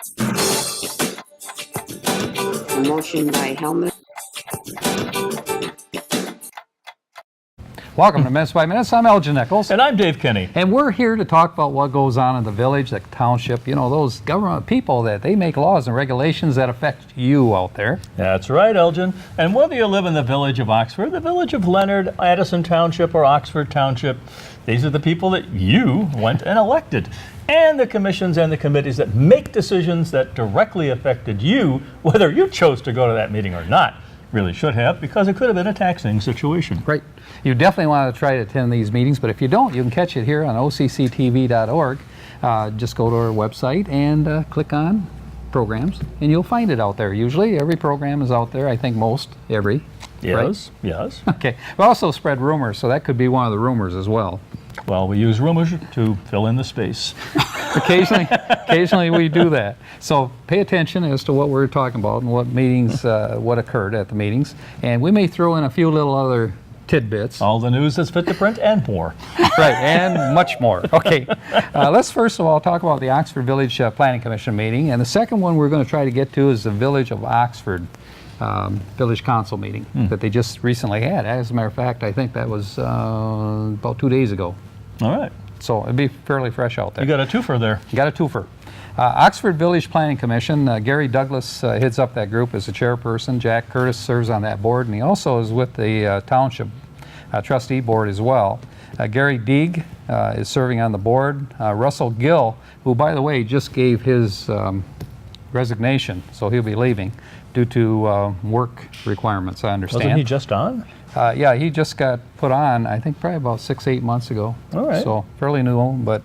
A motion by Helmut. Welcome to Minutes by Minutes. I'm Elgin Nichols. And I'm Dave Kenny. And we're here to talk about what goes on in the village, the township, you know, those government people that they make laws and regulations that affect you out there. That's right, Elgin. And whether you live in the village of Oxford, the village of Leonard, Addison Township, or Oxford Township, these are the people that you went and elected. And the commissions and the committees that make decisions that directly affected you, whether you chose to go to that meeting or not. Really should have, because it could have been a taxing situation. Right. You definitely want to try to attend these meetings, but if you don't, you can catch it here on OCCTV.org. Just go to our website and click on programs, and you'll find it out there. Usually, every program is out there. I think most, every. Yes, right? yes. Okay. We also spread rumors, so that could be one of the rumors as well. Well, we use rumors to fill in the space. Occasionally we do that. So pay attention as to what we're talking about and what meetings, what occurred at the meetings. And we may throw in a few little other tidbits. All the news that's fit to print and more. Right, and much more. Okay, let's first of all talk about the Oxford Village Planning Commission meeting. And the second one we're going to try to get to is the Village of Oxford Village Council meeting that they just recently had. As a matter of fact, I think that was about 2 days ago. All right. So it'd be fairly fresh out there. You got a twofer there. You got a twofer. Oxford Village Planning Commission, Gary Douglas heads up that group as the chairperson. Jack Curtis serves on that board, and he also is with the Township Trustee Board as well. Gary Deeg is serving on the board. Russell Gill, who, by the way, just gave his resignation, so he'll be leaving due to work requirements, I understand. Wasn't he just on? Yeah, he just got put on, I think, probably about 6-8 months ago. All right. So fairly new, but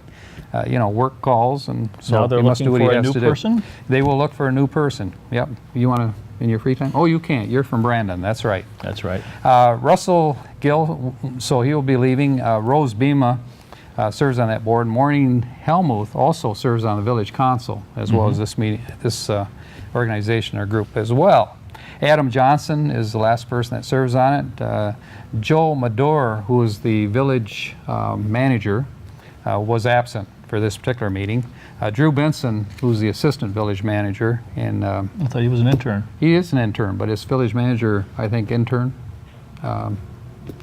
you know, work calls, and so now they're he must do what looking he for a has new to person? do. They will look for a new person. Yep. You want to in your free time? Oh, you can't. You're from Brandon. That's right. That's right. Russell Gill, so he will be leaving. Rose Bema serves on that board. Maureen Helmuth also serves on the village council, as well as this meeting, this organization or group as well. Adam Johnson is the last person that serves on it. Joe Madore, who is the village manager, was absent for this particular meeting. Drew Benson, who's the assistant village manager, and I thought he was an intern. he is an intern, but his village manager, I think, intern,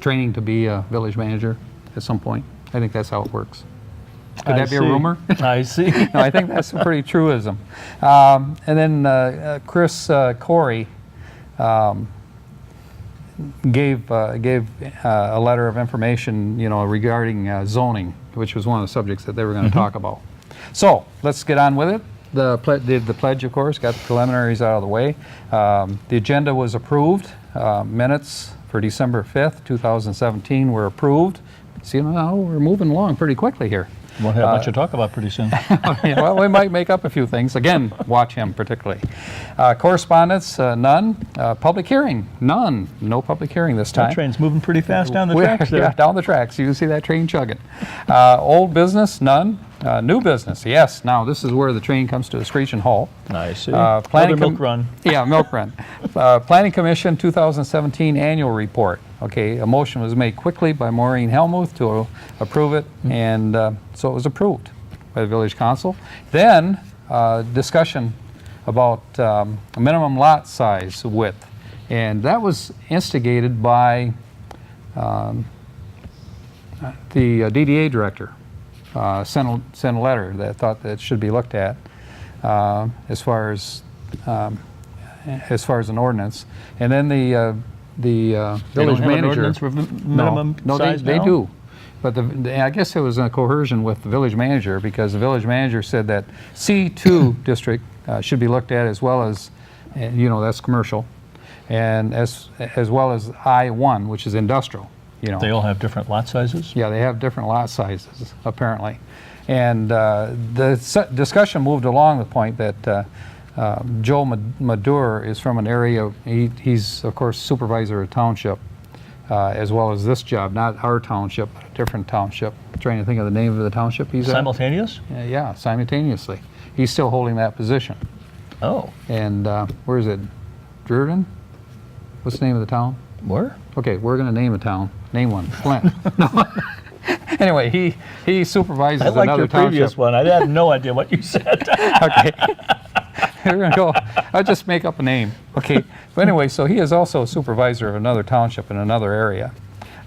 training to be a village manager at some point. I think that's how it works. Could that be a rumor? I see. No, I think that's a pretty truism. And then Chris Corey gave a letter of information, you know, regarding zoning, which was one of the subjects that they were going to talk about. So let's get on with it. Did the pledge, of course, got the preliminaries out of the way. The agenda was approved. Minutes for December 5th, 2017 were approved. See, now we're moving along pretty quickly here. Won't have much to talk about pretty soon. Yeah, well, we might make up a few things. Again, watch him particularly. Correspondence, none. Public hearing, none. No public hearing this time. That train's moving pretty fast down the tracks there. Yeah, down the tracks. You can see that train chugging. Old business, none. New business, yes. Now, this is where the train comes to a screeching halt. I see. Planning Another milk run. Yeah, milk run. Planning Commission 2017 annual report. Okay, a motion was made quickly by Maureen Helmuth to approve it, and so it was approved by the village council. Then discussion about a minimum lot size width, and that was instigated by the DDA director. Sent a letter that thought that it should be looked at as far as an ordinance, and then the village An manager. ordinance for minimum no, size they now? do, but I guess it was a coercion with the village manager, because the village manager said that C2 district should be looked at, as well as, you know, that's commercial, and as well as I1, which is industrial. You know. They all have different lot sizes? Yeah, they have different lot sizes, apparently. And the discussion moved along the point that Joe Madure is from an area, he's, of course, supervisor of township, as well as this job, not our township, but a different township. I'm trying to think of the name of the township he's Simultaneous? at. Yeah, simultaneously. He's still holding that position. Oh. And where is it? Driven? What's the name of the town? Where? Okay, we're going to name a town. Name one. Flint. No. Anyway, he supervises I liked another your previous township. one. I had no idea what you said. Okay. We're gonna go. I'll just make up a name. Okay. But anyway, so he is also a supervisor of another township in another area,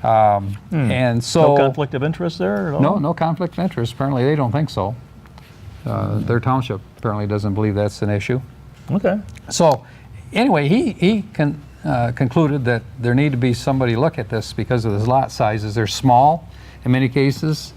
and so No conflict of interest there at all? no conflict of interest. Apparently, they don't think so. Their township apparently doesn't believe that's an issue. Okay. So, anyway, he concluded that there need to be somebody look at this because of the lot sizes. They're small in many cases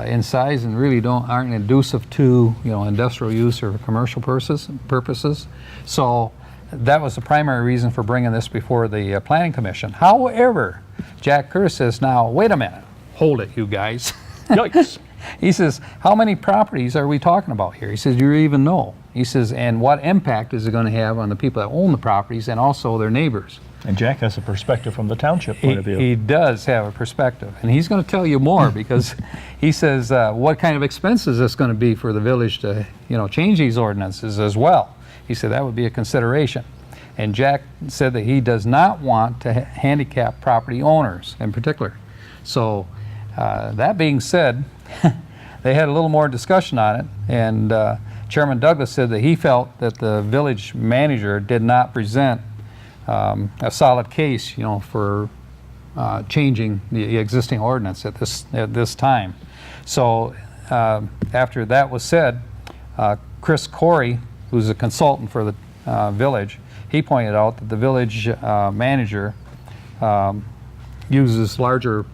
in size and really aren't inducive to industrial use or commercial purposes. So that was the primary reason for bringing this before the Planning Commission. However, Jack Curtis says, now wait a minute, hold it, you guys. Yikes. He says, how many properties are we talking about here? He says, do you even know? He says, and what impact is it going to have on the people that own the properties and also their neighbors? And Jack has a perspective from the township point of view. He does have a perspective, and he's going to tell you more because he says, what kind of expense is this going to be for the village to, change these ordinances as well? He said that would be a consideration. And Jack said that he does not want to handicap property owners in particular. So that being said, they had a little more discussion on it, and Chairman Douglas said that he felt that the village manager did not present a solid case, for changing the existing ordinance at this time. So after that was said, Chris Corey, who's a consultant for the village, he pointed out that the village manager uses larger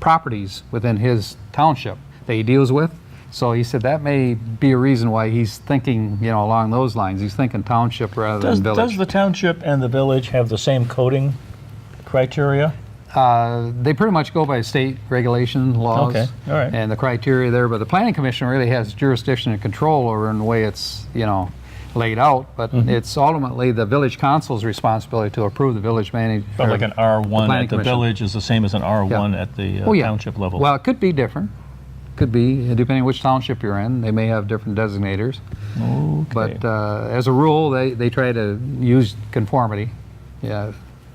properties within his township that he deals with. So he said that may be a reason why he's thinking, along those lines. He's thinking township rather than village. Does the township and the village have the same coding criteria? They pretty much go by state regulation laws Okay, all right. and the criteria there, but the Planning Commission really has jurisdiction and control over in the way it's, laid out, but it's ultimately the village council's responsibility to approve the village manager. But like an R1 at the Commission. village is the same as an R1 Yeah. at the Oh, yeah. township level. Well, it could be different. Could be, depending which township you're in. They may have different designators. Okay. But as a rule, they try to use conformity,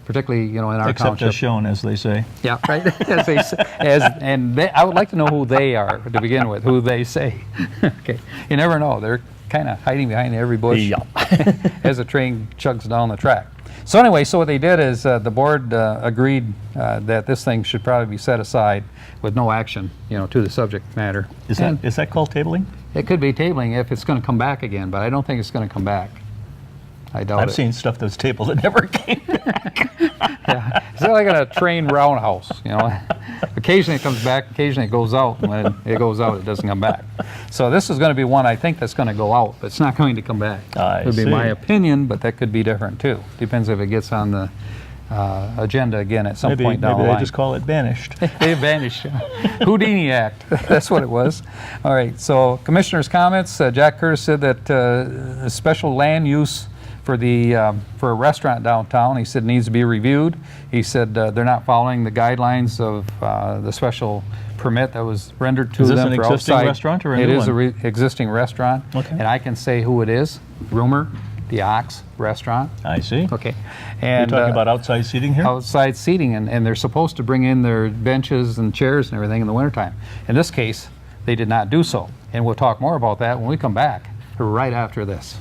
particularly, in our Except township. as shown, as they say. Yeah, right. As they say, I would like to know who they are to begin with, who they say. Okay, you never know. They're kind of hiding behind every bush Yeah. as the train chugs down the track. So anyway, so what they did is the board agreed that this thing should probably be set aside with no action, to the subject matter. Is And that called tabling? it could be tabling if it's going to come back again, but I don't think it's going to come back. I doubt I've it. seen stuff that's tabled that never came. It's like a train roundhouse, Occasionally it comes back, occasionally it goes out. When it goes out, it doesn't come back. So this is going to be one I think that's going to go out, but it's not going to come back. I Would be my see. opinion, but that could be different too. Depends if it gets on the agenda again at some Maybe point down the they line. just call it banished. They vanished. Houdini Act. That's what it was. All right. So commissioners' comments. Jack Curtis said that a special land use for a restaurant downtown, he said, needs to be reviewed. He said they're not following the guidelines of the special permit that was rendered to Is this them an for existing outside. restaurant or a It new is one? an existing restaurant. Okay. And I can say who it is. Rumor, the Ox Restaurant. I see. Okay. You're And talking about outside seating here? outside seating, and they're supposed to bring in their benches and chairs and everything in the wintertime. In this case, they did not do so. And we'll talk more about that when we come back right after this.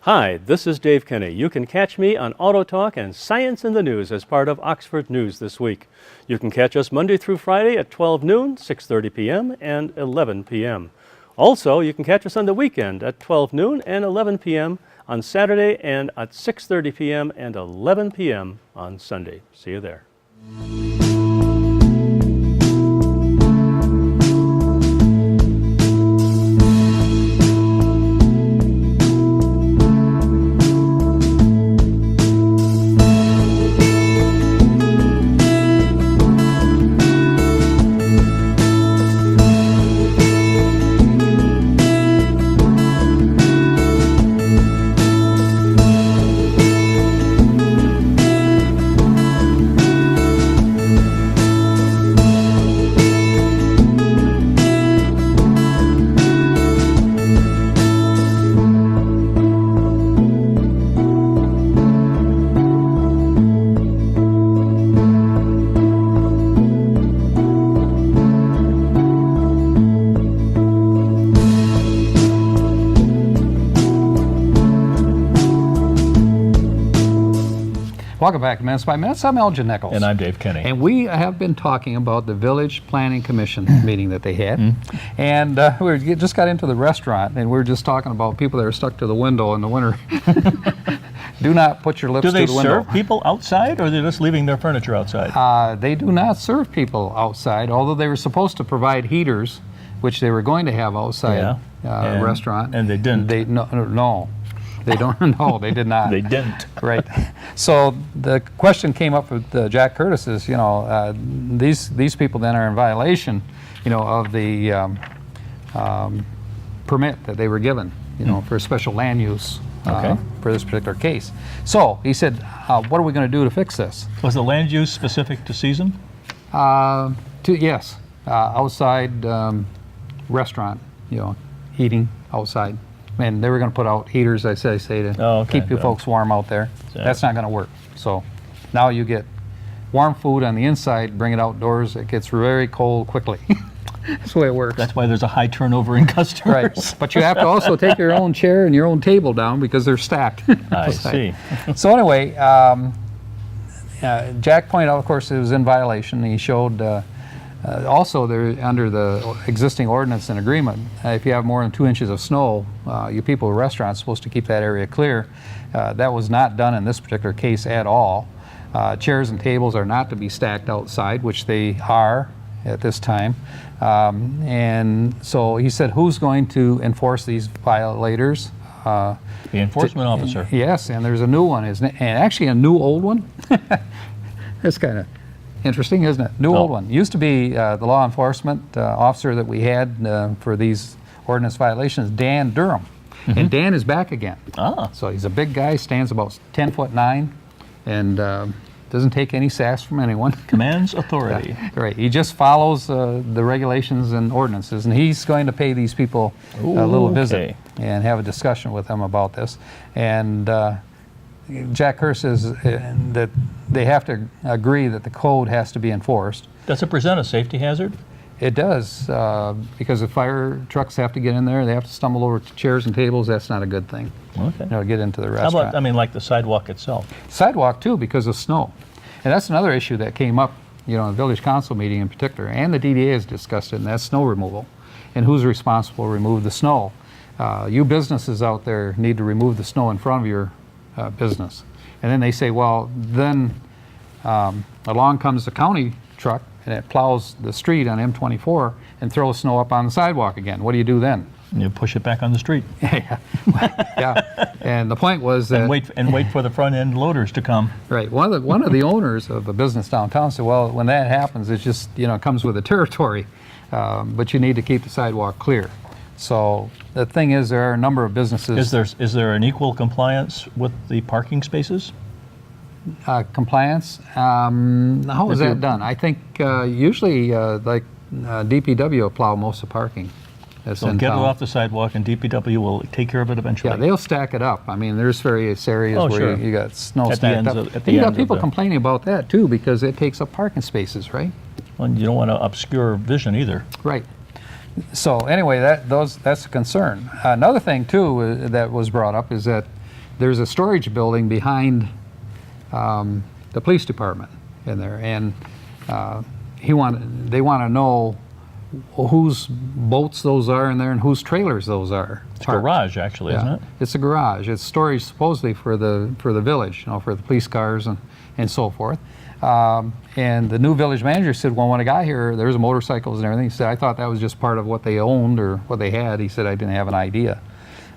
Hi, this is Dave Kenny. You can catch me on Auto Talk and Science in the News as part of Oxford News This Week. You can catch us Monday through Friday at 12 noon, 6:30 p.m., and 11 p.m. Also, you can catch us on the weekend at 12 noon and 11 p.m. on Saturday and at 6:30 p.m. and 11 p.m. on Sunday. See you there. Welcome back to Minutes by Minutes. I'm Elgin Nichols. And I'm Dave Kenny. And we have been talking about the Village Planning Commission meeting that they had. And we just got into the restaurant, and we were just talking about people that are stuck to the window in the winter. Do not put your lips Do to they the window. serve people outside, or they're just leaving their furniture outside? They do not serve people outside, although they were supposed to provide heaters, which they were going to have outside And- restaurant. and they didn't. No, they don't. No, they did not. They didn't. Right. So the question came up with Jack Curtis is, these people then are in violation, of the permit that they were given, for special land use Okay. for this particular case. So he said, what are we going to do to fix this? Was the land use specific to season? Yes, outside restaurant, eating outside. And they were going to put out heaters, I say to Oh, okay. keep you folks warm out there. Yeah. That's not going to work. So now you get warm food on the inside, bring it outdoors, it gets very cold quickly. That's the way it works. That's why there's a high turnover in customers. Right. But you have to also take your own chair and your own table down because they're stacked. I see. So anyway, Jack pointed out, of course, it was in violation. He showed also there under the existing ordinance and agreement, if you have more than 2 inches of snow, you people at restaurants are supposed to keep that area clear. That was not done in this particular case at all. Chairs and tables are not to be stacked outside, which they are at this time. And so he said, who's going to enforce these violators? The enforcement officer. Yes, and there's a new one, isn't it? And actually a new old one. That's kind of interesting, isn't it? New old one. Used to be the law enforcement officer that we had for these ordinance violations, Dan Durham. And Dan is back again. Ah. So he's a big guy, stands about 10'9", and doesn't take any sass from anyone. Commands authority. Right. He just follows the regulations and ordinances, and he's going to pay these people a little visit Okay. and have a discussion with them about this. And Jack Curtis says that they have to agree that the code has to be enforced. Does it present a safety hazard? It does, because the fire trucks have to get in there. They have to stumble over chairs and tables. That's not a good thing. Okay. Get into the How restaurant. about, like the sidewalk itself? Sidewalk too, because of snow. And that's another issue that came up, in the village council meeting in particular, and the DDA has discussed it, and that's snow removal. And who's responsible to remove the snow? You businesses out there need to remove the snow in front of your business. And then they say, well, then along comes the county truck and it plows the street on M24 and throws snow up on the sidewalk again. What do you do then? You push it back on the street Yeah. And the point was that and wait for the front end loaders to come. right. One of the owners of a business downtown said, well, when that happens, it just, comes with the territory, but you need to keep the sidewalk clear. So the thing is, there are a number of businesses. Is there an equal compliance with the parking spaces? Compliance? How is that done? I think usually DPW will plow most of the parking. That's So in get it town. off the sidewalk, and DPW will take care of it eventually. Yeah, they'll stack it up. I mean, there's various areas Oh, where sure. you got snow At the stacked ends up. of- at And the you got ends of people the- complaining about that too because it takes up parking spaces, right? Well, you don't want to obscure vision either. Right. So anyway, that's a concern. Another thing too that was brought up is that there's a storage building behind the police department in there, and they want to know whose boats those are in there and whose trailers those are. It's a garage, actually, isn't it? It's a garage. It's storage supposedly for the village, for the police cars and so forth. And the new village manager said, well, when I got here, there was motorcycles and everything. He said, I thought that was just part of what they owned or what they had. He said, I didn't have an idea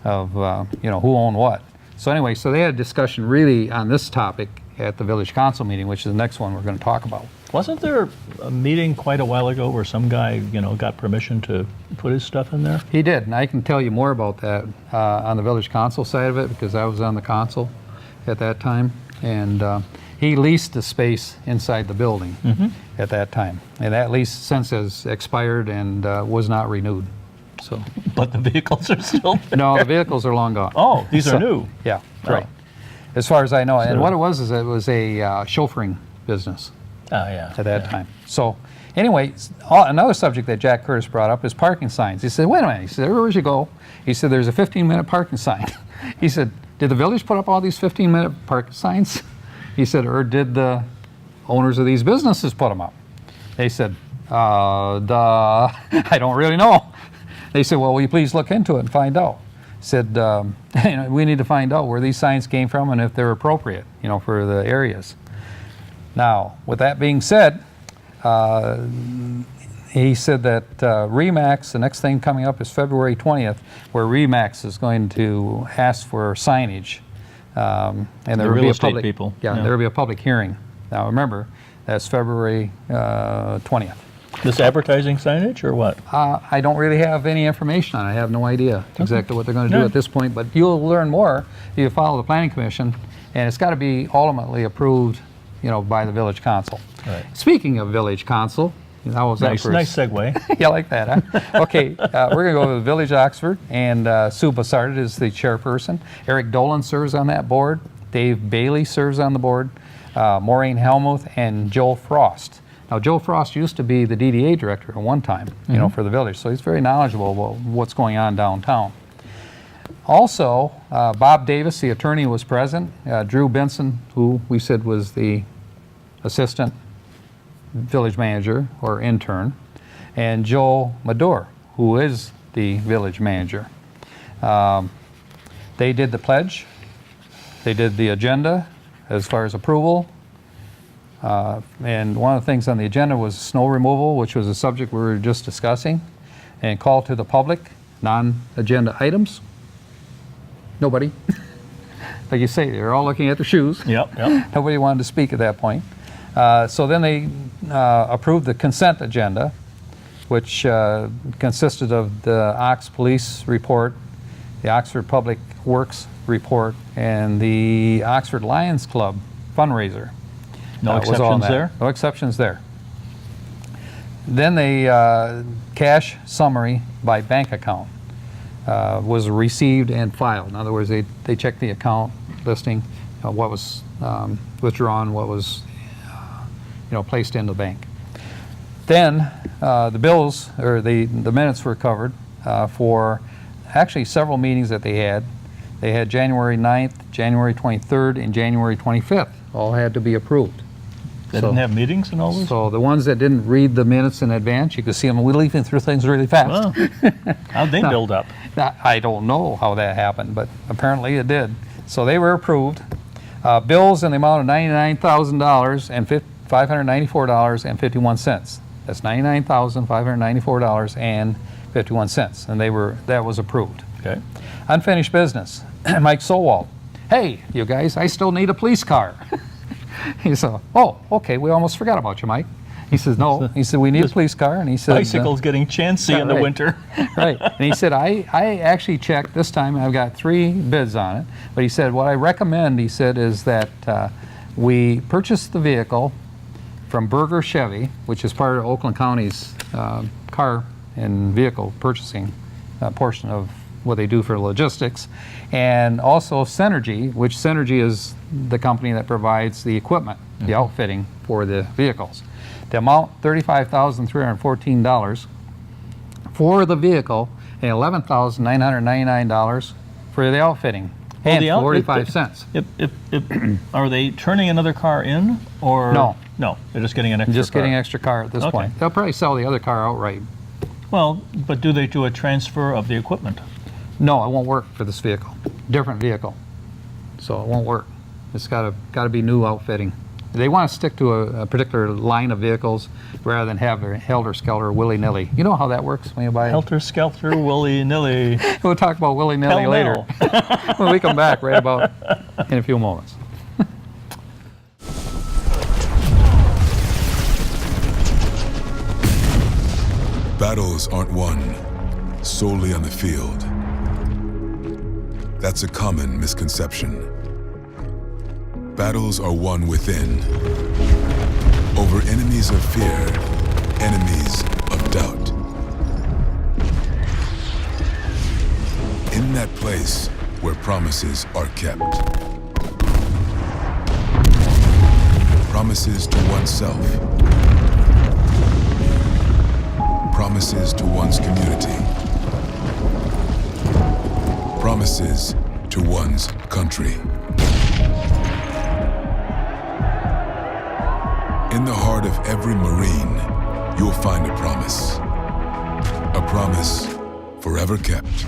of, who owned what. So anyway, so they had a discussion really on this topic at the village council meeting, which is the next one we're going to talk about. Wasn't there a meeting quite a while ago where some guy, got permission to put his stuff in there? He did, and I can tell you more about that on the village council side of it because I was on the council at that time. And he leased the space inside the building at that time. And that lease since has expired and was not renewed. So, But the vehicles are still there. no, the vehicles are long gone. Oh, these So- are new. Yeah, Oh. right. As far as I know. And So- what it was is it was a chauffeuring business Oh, yeah. at that time. So anyway, another subject that Jack Curtis brought up is parking signs. He said, wait a minute. He said, everywhere you go, he said, there's a 15-minute parking sign. He said, did the village put up all these 15-minute parking signs? He said, or did the owners of these businesses put them up? They said, I don't really know. They said, well, will you please look into it and find out? Said, we need to find out where these signs came from and if they're appropriate, for the areas. Now, with that being said, he said that RE/MAX, the next thing coming up is February 20th, where RE/MAX is going to ask for signage. And there will real be a estate public, people. Yeah, there will be a public hearing. Now, remember, that's February 20th. This advertising signage or what? I don't really have any information on it. I have no idea exactly what they're going to do Yeah. at this point, but you'll learn more if you follow the Planning Commission, and it's got to be ultimately approved, by the Village Council. Right. Speaking of Village Council, how was that Nice, first? nice segue. You like that, huh? Okay, we're going to go to the Village Oxford, and Sue Bassard is the chairperson. Eric Dolan serves on that board. Dave Bailey serves on the board. Maureen Helmuth and Joe Frost. Now, Joe Frost used to be the DDA director at one time, for the village, so he's very knowledgeable about what's going on downtown. Also, Bob Davis, the attorney, was present. Drew Benson, who we said was the assistant village manager or intern, and Joe Madore, who is the village manager. They did the pledge. They did the agenda as far as approval. And one of the things on the agenda was snow removal, which was a subject we were just discussing, and call to the public, non-agenda items. Nobody. Like you say, they're all looking at their shoes. Yep. Nobody wanted to speak at that point. So then they approved the consent agenda, which consisted of the Ox Police report, the Oxford Public Works report, and the Oxford Lions Club fundraiser. No was all in exceptions that. there? No exceptions there. Then the cash summary by bank account was received and filed. In other words, they checked the account listing, what was withdrawn, what was placed in the bank. Then the bills, or the minutes were covered for actually several meetings that they had. They had January 9th, January 23rd, and January 25th. All had to be approved. They didn't have meetings and all this? So the ones that didn't read the minutes in advance, you could see them leafing through things really fast. Wow. How'd they build up? I don't know how that happened, but apparently it did. So they were approved. Bills in the amount of $99,000 and $594.51. That's $99,594.51, and that was approved. Okay. Unfinished business. Mike Sowald. Hey, you guys, I still need a police car. He said, oh, okay, we almost forgot about you, Mike. He says, no. He said, we need a police car. And he said, Bicycles getting chancy in the right. winter. Right. And he said, I actually checked this time. I've got 3 bids on it. But he said, what I recommend, he said, is that we purchase the vehicle from Berger Chevy, which is part of Oakland County's car and vehicle purchasing portion of what they do for logistics, and also Synergy, which Synergy is the company that provides the equipment, the outfitting for the vehicles. The amount, $35,314 for the vehicle, and $11,999 for the outfitting, and 45 cents. Are they turning another car in, or No. No, they're just getting an extra. Just getting car. an extra car at this Okay. point. They'll probably sell the other car outright. Well, but do they do a transfer of the equipment? No, it won't work for this vehicle. Different vehicle. So it won't work. It's got to be new outfitting. They want to stick to a particular line of vehicles rather than have their helter-skelter willy-nilly. You know how that works when you buy it? Helter-skelter, willy-nilly. We'll talk about willy-nilly Hell later no. when we come back right about in a few moments. Battles aren't won solely on the field. That's a common misconception. Battles are won within, over enemies of fear, enemies of doubt. In that place where promises are kept. Promises to oneself. Promises to one's community. Promises to one's country. In the heart of every Marine, you'll find a promise. A promise forever kept.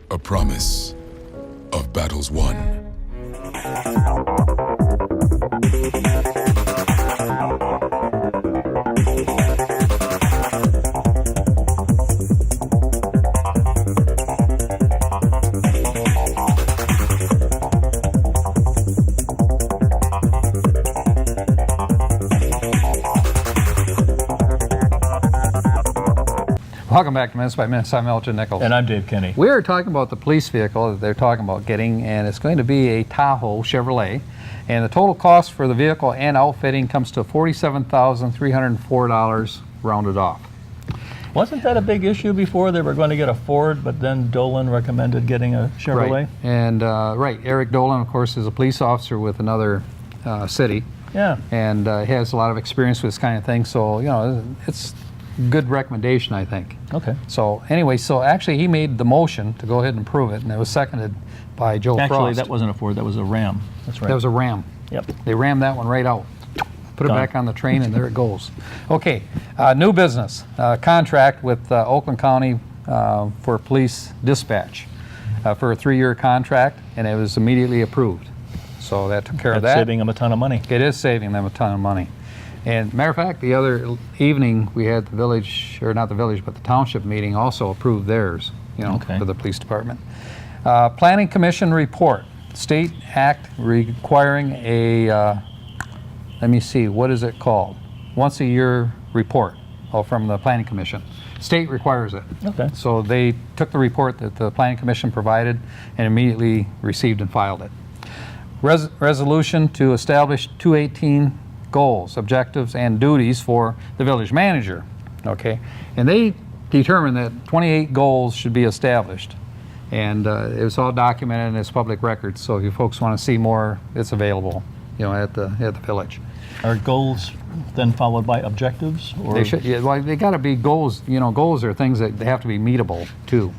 A promise of battles won. Welcome back to Minutes by Minutes. I'm Elgin Nichols. And I'm Dave Kenny. We are talking about the police vehicle that they're talking about getting, and it's going to be a Tahoe Chevrolet. And the total cost for the vehicle and outfitting comes to $47,304 rounded off. Wasn't that a big issue before? They were going to get a Ford, but then Dolan recommended getting a Chevrolet? Right. And Eric Dolan, of course, is a police officer with another city. Yeah. And has a lot of experience with this kind of thing. So, it's a good recommendation, I think. Okay. So anyway, actually he made the motion to go ahead and approve it, and it was seconded by Joe Frost. Actually, that wasn't a Ford, that was a Ram. That's right. That was a Ram. Yep. They rammed that one right out. Put it Done. back on the train, and there it goes. Okay, new business. Contract with Oakland County for police dispatch for a 3-year contract, and it was immediately approved. So that took care of That's that. saving them a ton of money. It is saving them a ton of money. And matter of fact, the other evening we had the village, or not the village, but the township meeting also approved theirs, Okay. for the police department. Planning Commission report. State act requiring a, let me see, what is it called? Once a year report from the Planning Commission. State requires it. Okay. So they took the report that the Planning Commission provided and immediately received and filed it. Resolution to establish 218 goals, objectives, and duties for the village manager. Okay, and they determined that 28 goals should be established, and it was all documented in this public record. So if you folks want to see more, it's available, at the village. Are goals then followed by objectives? Or? They should. Yeah, well, they got to be goals. Goals are things that they have to be meetable too.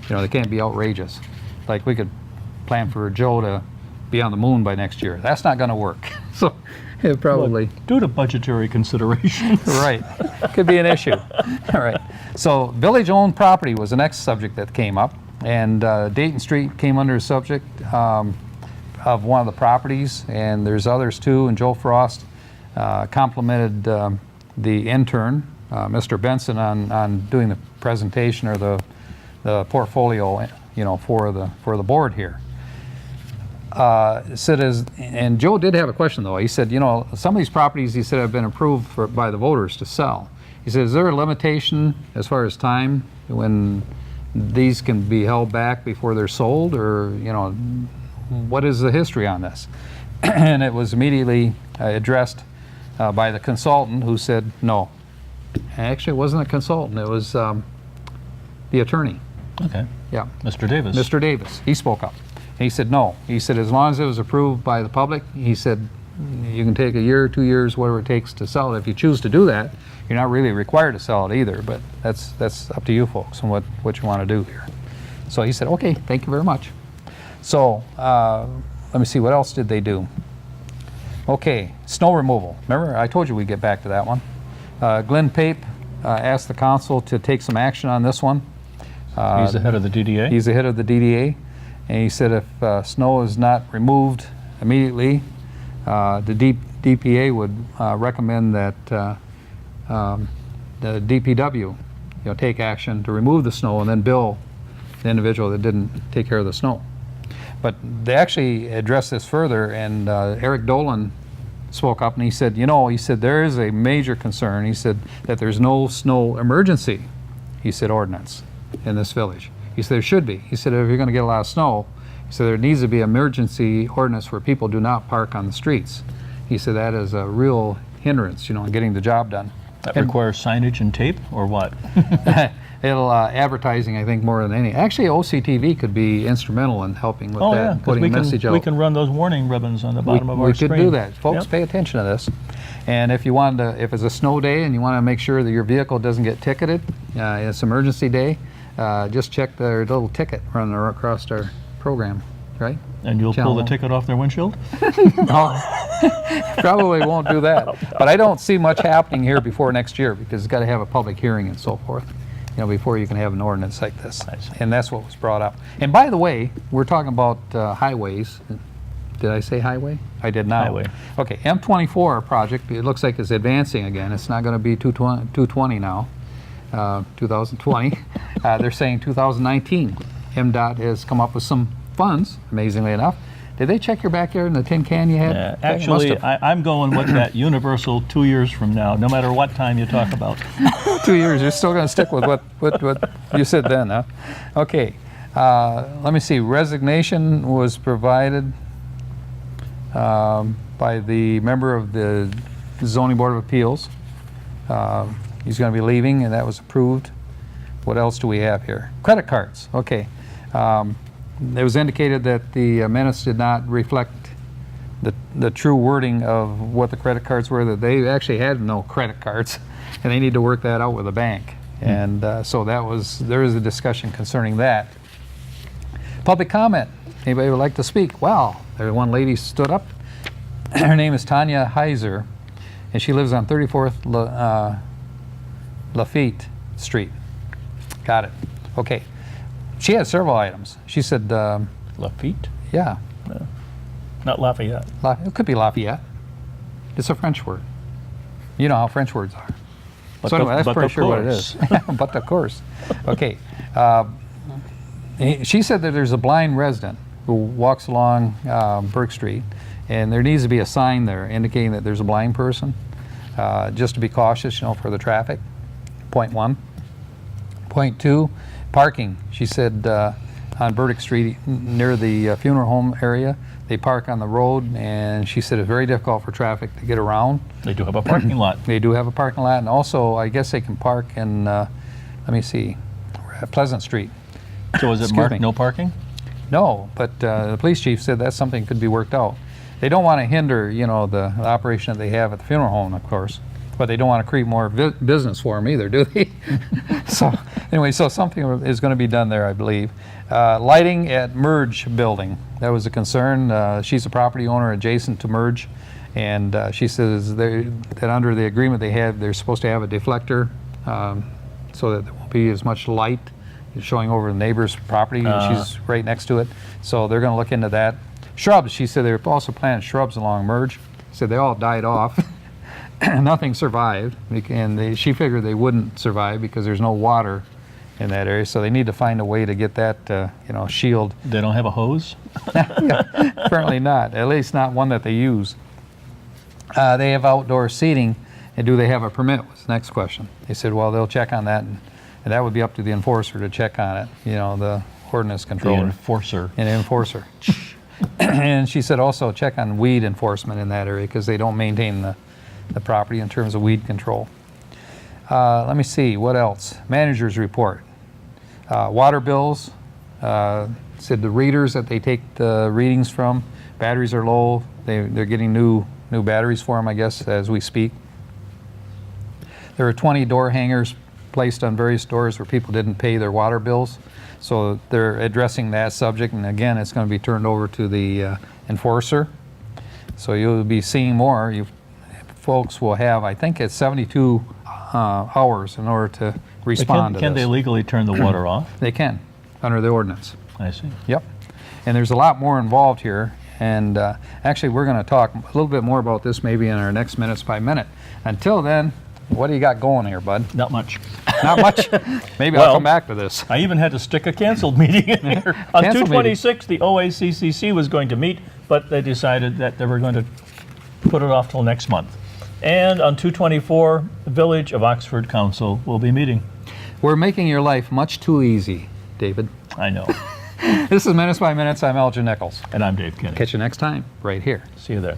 They can't be outrageous. Like we could plan for Joe to be on the moon by next year. That's not going to work. So. It probably. Due to budgetary considerations. Right. Could be an issue. All right. So village-owned property was the next subject that came up. And Dayton Street came under the subject of one of the properties. And there's others too. And Joe Frost complimented the intern, Mr. Benson, on doing the presentation or the portfolio, for the board here. And Joe did have a question though. He said, some of these properties, he said, have been approved by the voters to sell. He said, is there a limitation as far as time when these can be held back before they're sold, or what is the history on this? And it was immediately addressed by the consultant, who said no. Actually, it wasn't a consultant. It was the attorney. Okay. Yeah. Mr. Davis. Mr. Davis. He spoke up. He said no. He said as long as it was approved by the public, he said you can take a year, 2 years, whatever it takes to sell it. If you choose to do that, you're not really required to sell it either, but that's up to you folks and what you want to do here. So he said, okay, thank you very much. So let me see, what else did they do? Okay, snow removal. Remember, I told you we'd get back to that one. Glenn Pape asked the council to take some action on this one. He's the head of the DDA? He's the head of the DDA. And he said if snow is not removed immediately, the DPA would recommend that the DPW take action to remove the snow and then bill the individual that didn't take care of the snow. But they actually addressed this further, and Eric Dolan spoke up and he said, there is a major concern. He said that there's no snow emergency, he said, ordinance in this village. He said there should be. He said if you're going to get a lot of snow, he said there needs to be an emergency ordinance where people do not park on the streets. He said that is a real hindrance, in getting the job done. That requires signage and tape, or what? It'll advertising, I think, more than any. Actually, OCTV could be instrumental in helping with that, yeah, putting a message out. We can run those warning ribbons on the bottom of our screen. We could do that. Folks, Yep. pay attention to this. And if you want to, if it's a snow day and you want to make sure that your vehicle doesn't get ticketed, it's emergency day, just check their little ticket running across our program. right? And you'll pull the Channel. ticket off their windshield? No, probably won't do that. But I don't see much happening here before next year because it's got to have a public hearing and so forth, before you can have an ordinance like this. I see. And that's what was brought up. And by the way, we're talking about highways. Did I say highway? I did not. Highway. Okay, M24 project, it looks like it's advancing again. It's not going to be 220 now, 2020. They're saying 2019. MDOT has come up with some funds, amazingly enough. Did they check your backyard in the tin can you had? Yeah, They must actually, have. I'm going with that universal 2 years from now, no matter what time you talk about. 2 years, you're still going to stick with what you said then, huh? Okay, let me see. Resignation was provided by the member of the Zoning Board of Appeals. He's going to be leaving, and that was approved. What else do we have here? Credit cards, okay. It was indicated that the minutes did not reflect the true wording of what the credit cards were, that they actually had no credit cards, and they need to work that out with the bank. And so there is a discussion concerning that. Public comment. Anybody would like to speak? Well, there's one lady stood up. Her name is Tanya Heiser, and she lives on 34th Lafitte Street. Got it. Okay. She had several items. She said, Lafitte? yeah, Not Lafayette. It could be Lafayette. It's a French word. You know how French words are. But So anyway, of- that's but pretty of sure what it is. But of course. Okay. She said that there's a blind resident who walks along Burke Street, and there needs to be a sign there indicating that there's a blind person, just to be cautious, for the traffic. Point one. Point two, parking. She said on Burdick Street near the funeral home area, they park on the road, and she said it's very difficult for traffic to get around. They do have a parking lot. They do have a parking lot, and also I guess they can park in, let me see, Pleasant Street. So is it Excuse marked me. no parking? No, but the police chief said that's something that could be worked out. They don't want to hinder, the operation that they have at the funeral home, of course, but they don't want to create more business for them either, do they? So anyway, so something is going to be done there, I believe. Lighting at Merge Building, that was a concern. She's a property owner adjacent to Merge, and she says that under the agreement they have, they're supposed to have a deflector so that there won't be as much light showing over the neighbor's property, and she's right next to it. So they're going to look into that. Shrubs, she said they were also planting shrubs along Merge. Said they all died off. Nothing survived, and she figured they wouldn't survive because there's no water in that area. So they need to find a way to get that, shield. They don't have a hose? Apparently not, at least not one that they use. They have outdoor seating, and do they have a permit was the next question. They said, well, they'll check on that, and that would be up to the enforcer to check on it, the ordinance The controller. enforcer. An enforcer. And she said also check on weed enforcement in that area because they don't maintain the property in terms of weed control. Let me see, what else? Manager's report. Water bills, said the readers that they take the readings from, batteries are low. They're getting new batteries for them, I guess, as we speak. There are 20 door hangers placed on various doors where people didn't pay their water bills. So they're addressing that subject, and again, it's going to be turned over to the enforcer. So you'll be seeing more. You folks will have, I think it's 72 hours in order to respond to Can this. they legally turn the water off? They can, under the ordinance. I see. Yep. And there's a lot more involved here. And actually, we're going to talk a little bit more about this maybe in our next Minutes by Minute. Until then, what do you got going here, bud? Not much. Not much? Maybe Well, I'll come back to this. I even had to stick a canceled meeting in here. On Canceled 2/26, the OACCC was going to meet, but they decided that they were going to put it off till next month. And on 2/24, the Village of Oxford Council will be meeting. We're making your life much too easy, David. I know. This is Minutes by Minutes. I'm Elgin Nichols. And I'm Dave Kinney. Catch you next time, right here. See you there.